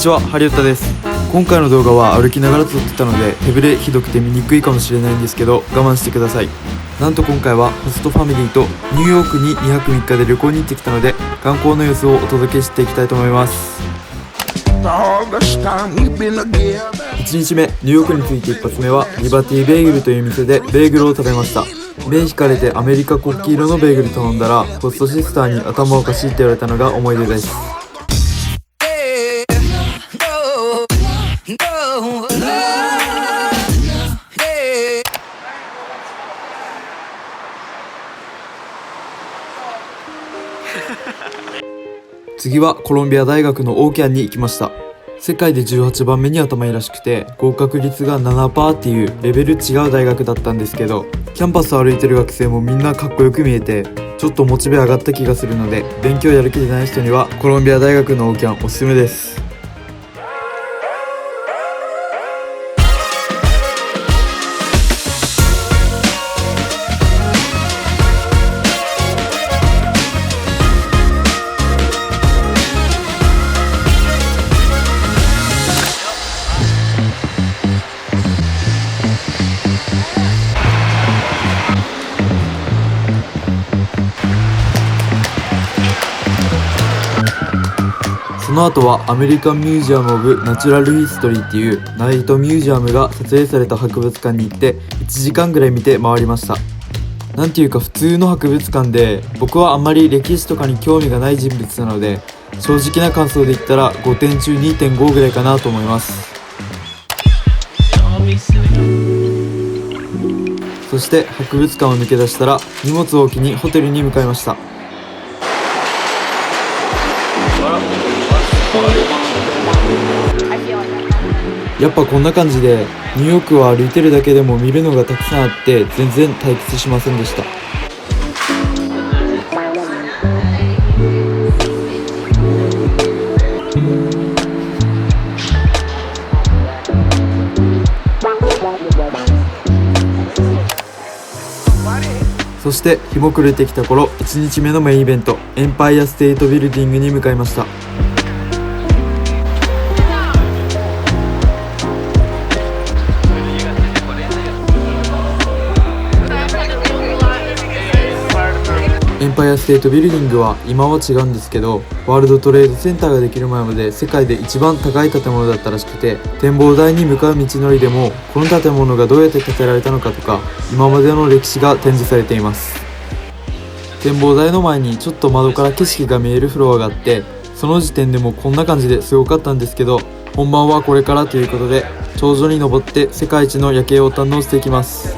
ちは、ハリウッドです。今回の動画は歩きながら撮ってたので手ぶれひどくて見にくいかもしれないんですけど我慢してください。なんと今回はホストファミリーとニューヨークに2泊3日で旅行に行ってきたので観光の様子をお届けしていきたいと思います。1日目、ニューヨークに着いて一発目はリバティベーグルという店でベーグルを食べました。目引かれてアメリカ国旗色のベーグル頼んだらホストシスターに頭おかしいって言われたのが思い出です。次はコロンビア大学のオーキャンに行きました。世界で18番目に頭いいらしくて合格率が 7% っていうレベル違う大学だったんですけど、キャンパスを歩いてる学生もみんなかっこよく見えてちょっとモチベ上がった気がするので、勉強やる気でない人にはコロンビア大学のオーキャンおすすめです。その後はアメリカン・ミュージアム・オブ・ナチュラル・ヒストリーっていうナイトミュージアムが撮影された博物館に行って1時間ぐらい見て回りました。なんていうか普通の博物館で僕はあんまり歴史とかに興味がない人物なので正直な感想で言ったら5点中 2.5 ぐらいかなと思います。そして博物館を抜け出したら荷物を置きにホテルに向かいました。やっぱこんな感じでニューヨークは歩いてるだけでも見るのがたくさんあって全然退屈しませんでした。そして日も暮れてきた頃、1日目のメインイベントエンパイアステートビルディングに向かいました。エンパイアステートビルディングは今は違うんですけど、ワールドトレードセンターができる前まで世界で一番高い建物だったらしくて、展望台に向かう道のりでもこの建物がどうやって建てられたのかとか今までの歴史が展示されています。展望台の前にちょっと窓から景色が見えるフロアがあって、その時点でもこんな感じですごかったんですけど、本番はこれからということで頂上に登って世界一の夜景を堪能していきます。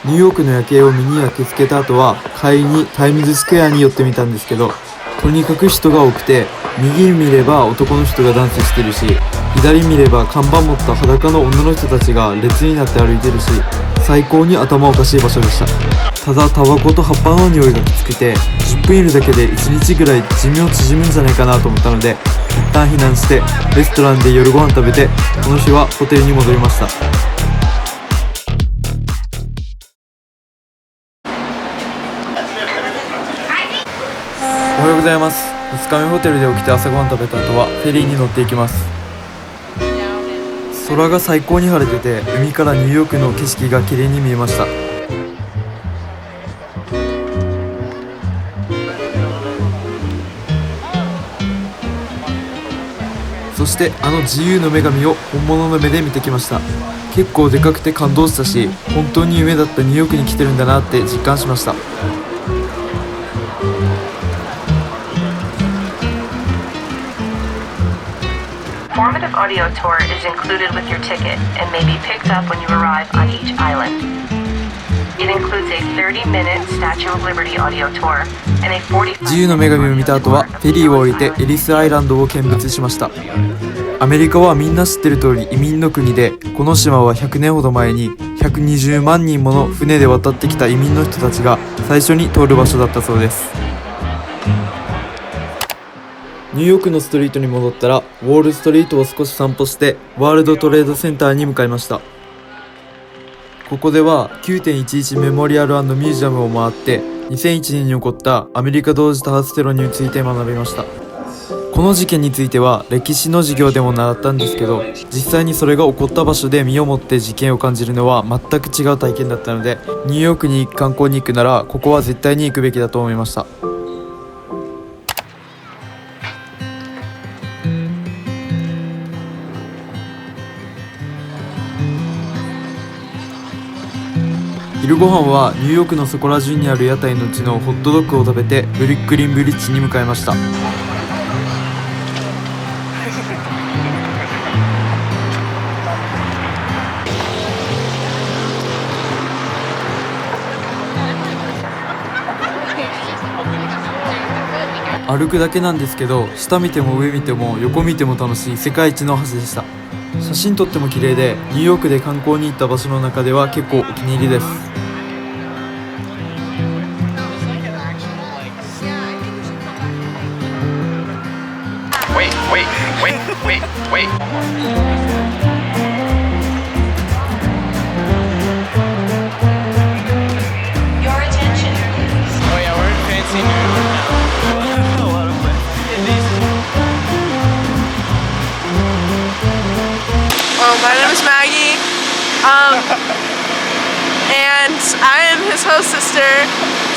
ニューヨークの夜景を見に焼き付けた後は帰りにタイムズスクエアに寄ってみたんですけど、とにかく人が多くて、右見れば男の人がダンスしてるし、左見れば看板持った裸の女の人たちが列になって歩いてるし、最高に頭おかしい場所でした。ただタバコと葉っぱの匂いがきつくて10分いるだけで1日ぐらい寿命縮むんじゃないかなと思ったので一旦避難してレストランで夜ご飯食べて、この日はホテルに戻りました。おはようございます。2日目ホテルで起きて朝ごはん食べた後はフェリーに乗っていきます。空が最高に晴れてて海からニューヨークの景色が綺麗に見えました。そしてあの自由の女神を本物の目で見てきました。結構でかくて感動したし、本当に夢だったニューヨークに来てるんだなって実感しました。Formative audio tour is included with your ticket and may be picked up when you arrive on each island. It includes a 30-minute Statue of Liberty audio tour and a 45-minute 自由の女神を見た後はフェリーを降りてエリスアイランドを見物しました。アメリカはみんな知ってる通り移民の国で、この島は100年ほど前に120万人もの船で渡ってきた移民の人たちが最初に通る場所だったそうです。ニューヨークのストリートに戻ったら、ウォールストリートを少し散歩してワールドトレードセンターに向かいました。ここでは 9.11 メモリアル&ミュージアムを回って2001年に起こったアメリカ同時多発テロについて学びました。この事件については歴史の授業でも習ったんですけど、実際にそれが起こった場所で身をもって事件を感じるのは全く違う体験だったので、ニューヨークに観光に行くならここは絶対に行くべきだと思いました。昼ご飯はニューヨークのそこら中にある屋台のうちのホットドッグを食べてブルックリンブリッジに向かいました。歩くだけなんですけど、下見ても上見ても横見ても楽しい世界一の橋でした。写真撮っても綺麗で、ニューヨークで観光に行った場所の中では結構お気に入りです。My name is Maggie, and I am his host sister.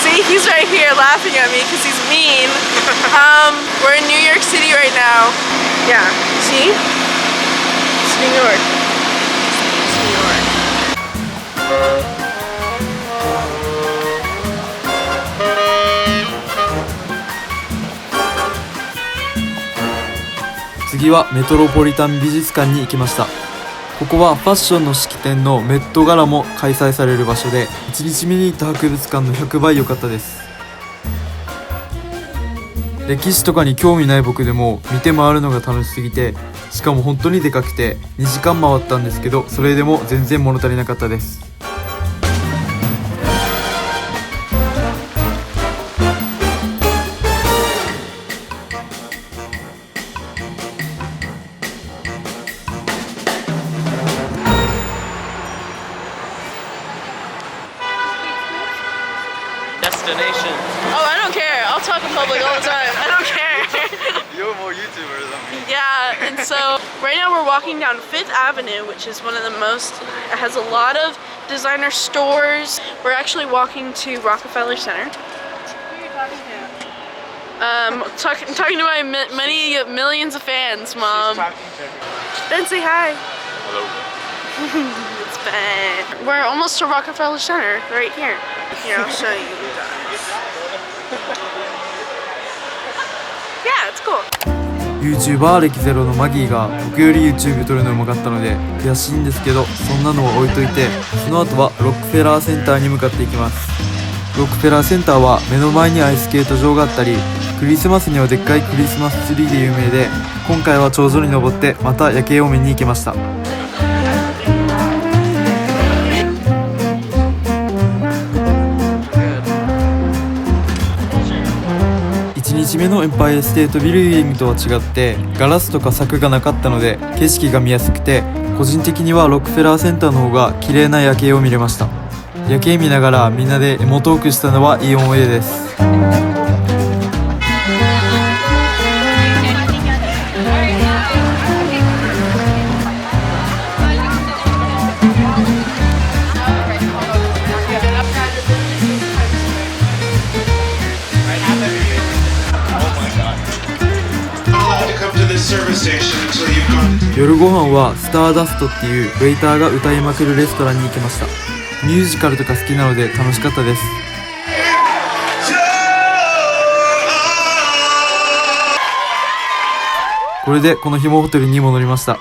See, he's right here laughing at me because he's mean. We're in New York City right now. Yeah, see? It's New York. It's New York. Next 次はメトロポリタン美術館に行きました。ここはファッションの式典のメットガラも開催される場所で、1日目に行った博物館の100倍良かったです。歴史とかに興味ない僕でも見て回るのが楽しすぎて、しかも本当にでかくて2時間回ったんですけど、それでも全然物足りなかったです。Destination. Oh, I don't care. I'll talk in public all the time. I don't care. You're more YouTuber than me. Yeah, and so right now we're walking down Fifth Avenue, which is one of the most, it has a lot of designer stores. We're actually walking to Rockefeller Center. Who are you talking to? Talking to my many millions of fans, Mom. Then say hi. Hello. It's Ben. We're almost to Rockefeller Center, right here. Here, I'll show you guys. Yeah, it's cool. YouTuber 歴ゼロのマギーが僕より YouTube 撮るのうまかったので悔しいんですけど、そんなのは置いといて、その後はロックフェラーセンターに向かっていきます。ロックフェラーセンターは目の前にアイススケート場があったり、クリスマスにはでっかいクリスマスツリーで有名で、今回は頂上に登ってまた夜景を見に行きました。1日目のエンパイアステートビルディングとは違ってガラスとか柵がなかったので景色が見やすくて、個人的にはロックフェラーセンターの方が綺麗な夜景を見れました。夜景見ながらみんなでエモトークしたのはいい思い出です。Service station until 夜ご飯はスターダストっていうウェイターが歌いまくるレストランに行きました。ミュージカルとか好きなので楽しかったです。これでこの日もホテルに戻りました。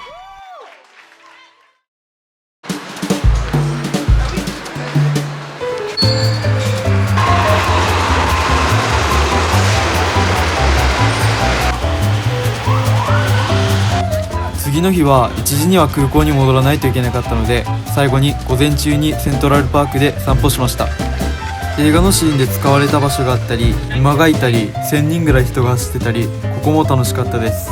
次の日は1時には空港に戻らないといけなかったので、最後に午前中にセントラルパークで散歩しました。映画のシーンで使われた場所があったり、馬がいたり、1000人ぐらい人が走ってたり、ここも楽しかったです。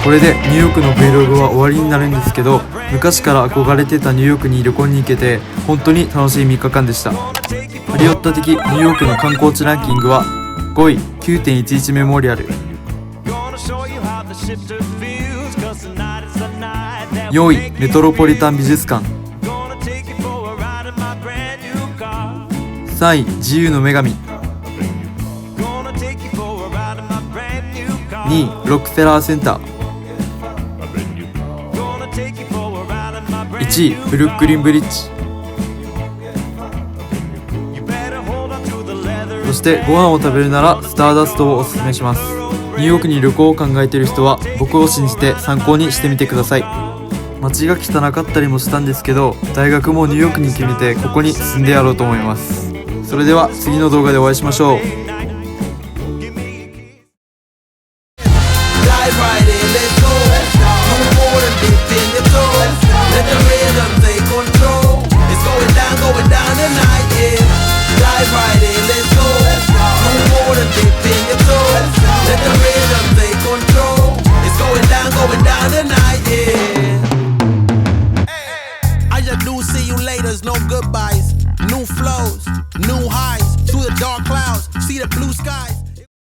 これでニューヨークの Vlog は終わりになるんですけど、昔から憧れてたニューヨークに旅行に行けて本当に楽しい3日間でした。ハリオッタ的ニューヨークの観光地ランキングは5位 9.11 メモリアル、4位メトロポリタン美術館、3位自由の女神、2位ロックフェラーセンター、1位ブルックリンブリッジ、そしてご飯を食べるならスターダストをおすすめします。ニューヨークに旅行を考えている人は僕を信じて参考にしてみてください。街が汚かったりもしたんですけど、大学もニューヨークに決めてここに住んでやろうと思います。それでは次の動画でお会いしましょう。